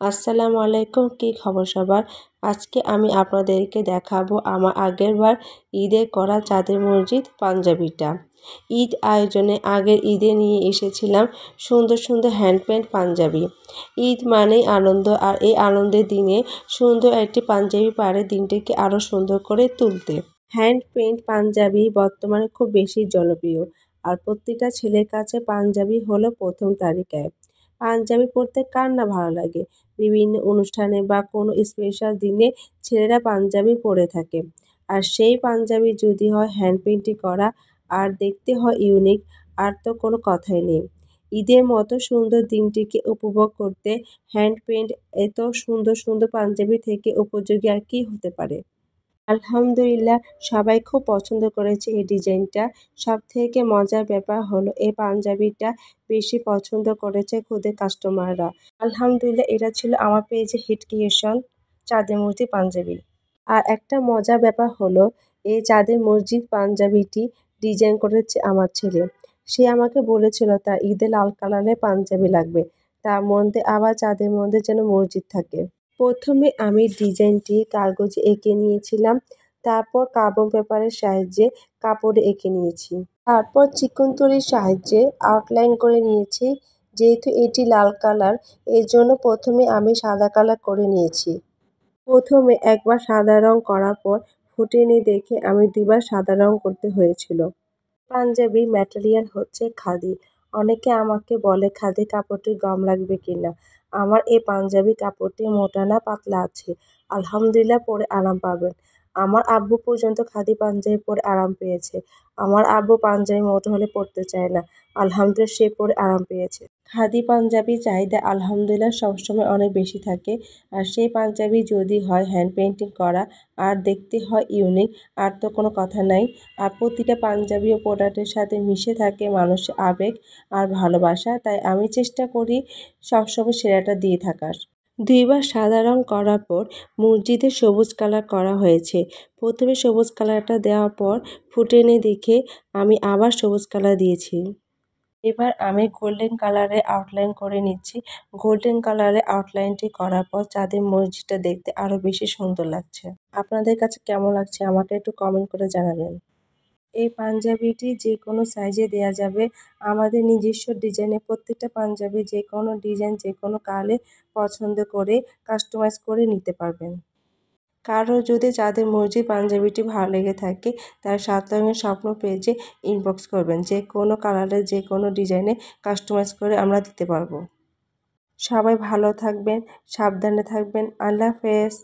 আসসালামু আলাইকুম, কি খবর সবার। আজকে আমি আপনাদেরকে দেখাবো আমার আগেরবার ঈদে করা চাঁদের মসজিদ পাঞ্জাবিটা। ঈদ আয়োজনে আগের ঈদে নিয়ে এসেছিলাম সুন্দর সুন্দর হ্যান্ড পেন্ট পাঞ্জাবি। ঈদ মানেই আনন্দ, আর এই আনন্দের দিনে সুন্দর একটি পাঞ্জাবি পারে দিনটিকে আরও সুন্দর করে তুলতে। হ্যান্ড পেন্ট পাঞ্জাবি বর্তমানে খুব বেশি জনপ্রিয়, আর প্রতিটা ছেলের কাছে পাঞ্জাবি হলো প্রথম তালিকায়। পাঞ্জাবি পরতে কার না ভালো লাগে। বিভিন্ন অনুষ্ঠানে বা কোনো স্পেশাল দিনে ছেলেরা পাঞ্জাবি পরে থাকে, আর সেই পাঞ্জাবি যদি হয় হ্যান্ড পেন্টিং করা আর দেখতে হয় ইউনিক, আর তো কোনো কথাই নেই। ঈদের মতো সুন্দর দিনটিকে উপভোগ করতে হ্যান্ড পেন্ট এত সুন্দর সুন্দর পাঞ্জাবি থেকে উপযোগী আর কি হতে পারে। আলহামদুলিল্লাহ, সবাই খুব পছন্দ করেছে এই ডিজাইনটা। সবথেকে মজার ব্যাপার হলো এই পাঞ্জাবিটা বেশি পছন্দ করেছে খুদে কাস্টমাররা। আলহামদুলিল্লাহ, এটা ছিল আমার পেজে হিট ক্রিয়েশন চাঁদের মসজিদ পাঞ্জাবি। আর একটা মজার ব্যাপার হলো এই চাঁদের মসজিদ পাঞ্জাবিটি ডিজাইন করেছে আমার ছেলে। সে আমাকে বলেছিল তার ঈদে লাল কালারের পাঞ্জাবি লাগবে, তার মধ্যে আবার চাঁদের মধ্যে যেন মসজিদ থাকে। প্রথমে আমি ডিজাইনটি কাগজে এঁকে নিয়েছিলাম, তারপর কার্বন পেপারের সাহায্যে কাপড়ে এঁকে নিয়েছি। তারপর চিকন তুলির সাহায্যে আউটলাইন করে নিয়েছি। যেহেতু এটি লাল কালার, এর জন্য প্রথমে আমি সাদা কালার করে নিয়েছি। প্রথমে একবার সাদা রং করার পর ফুটেনি দেখে আমি দুবার সাদা রং করতে হয়েছিল। পাঞ্জাবির ম্যাটেরিয়াল হচ্ছে খাদি। অনেকে আমাকে বলে খাদি কাপড়টি গরম লাগবে কিনা। আমার এই পাঞ্জাবি কাপড়টি মোটা না পাতলা আছে। আলহামদুলিল্লাহ, পরে আরাম পাবেন। আমার আব্বু পর্যন্ত খাদি পাঞ্জাবি পরে আরাম পেয়েছে। আমার আব্বু পাঞ্জাবি মোটা হলে পরতে চায় না, আলহামদুলিল্লাহ সে পরে আরাম পেয়েছে। খাদি পাঞ্জাবির চাহিদা আলহামদুলিল্লাহ সবসময় অনেক বেশি থাকে, আর সেই পাঞ্জাবি যদি হয় হ্যান্ড পেইন্টিং করা আর দেখতে হয় ইউনিক, আর তো কোনো কথা নাই। আর প্রতিটা পাঞ্জাবি ও প্রোডাক্টের সাথে মিশে থাকে মানুষের আবেগ আর ভালোবাসা, তাই আমি চেষ্টা করি সবসময় সেরাটা দিয়ে থাকার। দুইবার সাদা রং করার পর মসজিদে সবুজ কালার করা হয়েছে। প্রথমে সবুজ কালারটা দেওয়ার পর ফুটেনি দেখে আমি আবার সবুজ কালার দিয়েছি। এবার আমি গোল্ডেন কালারে আউটলাইন করে নিচ্ছি। গোল্ডেন কালারে আউটলাইনটি করার পর চাঁদের মসজিদটা দেখতে আরও বেশি সুন্দর লাগছে। আপনাদের কাছে কেমন লাগছে আমাকে একটু কমেন্ট করে জানাবেন। এই পাঞ্জাবিটি যে কোনো সাইজে দেয়া যাবে। আমাদের নিজস্ব ডিজাইনে প্রত্যেকটা পাঞ্জাবি যে কোনো ডিজাইন যে কোনো কালারে পছন্দ করে কাস্টমাইজ করে নিতে পারবেন। কারো যদি চাঁদের মসজিদ পাঞ্জাবিটি ভালো লেগে থাকে, তার 7 রঙের স্বপ্ন পেজে ইনবক্স করবেন। যে কোনো কালারে যে কোনো ডিজাইনে কাস্টমাইজ করে আমরা দিতে পারবো। সবাই ভালো থাকবেন, সাবধানে থাকবেন। আল্লাহ হাফেজ।